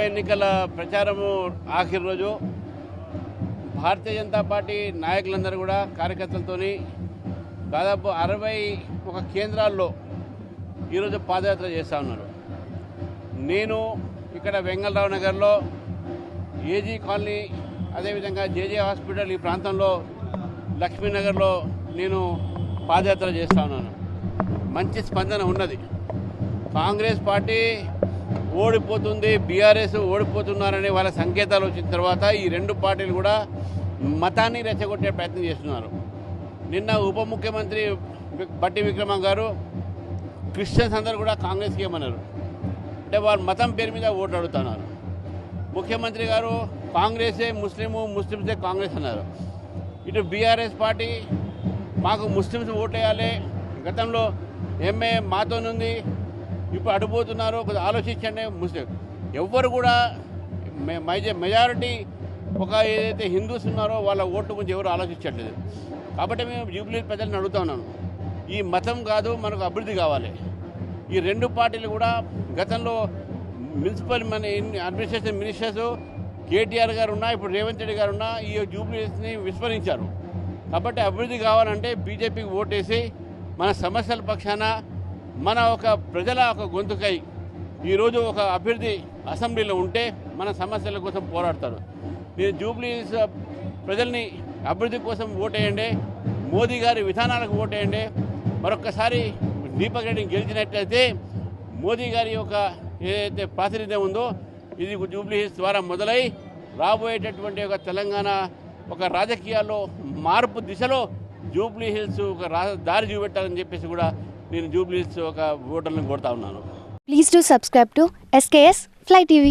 ఎన్నికల ప్రచారము ఆఖరి రోజు భారతీయ జనతా పార్టీ నాయకులందరూ కూడా కార్యకర్తలతోని దాదాపు 61 కేంద్రాల్లో ఈరోజు పాదయాత్ర చేస్తూ ఉన్నారు. నేను ఇక్కడ వెంగళరావు నగర్లో ఏజీ కాలనీ, అదేవిధంగా జేజే హాస్పిటల్ ఈ ప్రాంతంలో లక్ష్మీనగర్లో నేను పాదయాత్ర చేస్తూ ఉన్నాను. మంచి స్పందన ఉన్నది. కాంగ్రెస్ పార్టీ ఓడిపోతుంది, బీఆర్ఎస్ ఓడిపోతున్నారనే వాళ్ళ సంకేతాలు వచ్చిన తర్వాత ఈ రెండు పార్టీలు కూడా మతాన్ని రెచ్చగొట్టే ప్రయత్నం చేస్తున్నారు. నిన్న ఉప ముఖ్యమంత్రి బట్టి విక్రమ గారు క్రిస్టియన్స్ అందరూ కూడా కాంగ్రెస్కి ఏమన్నారు అంటే వాళ్ళు మతం పేరు మీద ఓటు అడుగుతున్నారు. ముఖ్యమంత్రి గారు కాంగ్రెసే ముస్లిమ్సే కాంగ్రెస్ అన్నారు. ఇటు బీఆర్ఎస్ పార్టీ మాకు ముస్లిమ్స్ ఓటు వేయాలి, గతంలో ఎంఏ మాతోనుంది, ఇప్పుడు అడిపోతున్నారు, కొద్దిగా ఆలోచించండి. ముస్లిం ఎవ్వరు కూడా మెజారిటీ ఒక ఏదైతే హిందూస్ ఉన్నారో వాళ్ళ ఓటు గురించి ఎవరు ఆలోచించట్లేదు. కాబట్టి మేము జూబ్లీ ప్రజలను అడుగుతా ఉన్నాను, ఈ మతం కాదు, మనకు అభివృద్ధి కావాలి. ఈ రెండు పార్టీలు కూడా గతంలో మున్సిపల్ మన అడ్మినిస్ట్రేషన్ మినిస్టర్స్ కేటీఆర్ గారు ఉన్నా, ఇప్పుడు రేవంత్ రెడ్డి గారు ఉన్నా ఈ జూబ్లీని విస్మరించారు. కాబట్టి అభివృద్ధి కావాలంటే బీజేపీకి ఓటేసి మన సమస్యల పక్షాన మన ఒక ప్రజల ఒక గొంతుకై ఈరోజు ఒక అభ్యర్థి అసెంబ్లీలో ఉంటే మన సమస్యల కోసం పోరాడతారు. మీరు జూబ్లీస్ ప్రజల్ని అభివృద్ధి కోసం ఓటేయండి, మోదీ గారి విధానాలకు ఓటేయండి. మరొక్కసారి దీపక్ రెడ్డిని గెలిచినట్లయితే మోదీ గారి యొక్క ఏదైతే ప్రాతినిధ్యం ఉందో ఇది జూబ్లీస్ ద్వారా మొదలై రాబోయేటటువంటి ఒక తెలంగాణ ఒక రాజకీయాల్లో మార్పు దిశలో జూబ్లీ హిల్స్ ఒక దారి చూపెట్టాలని చెప్పేసి కూడా నేను జూబ్లీ హిల్స్ ఒక ఓటర్లను కోరుతా ఉన్నాను. Please do subscribe to SKS Fly TV.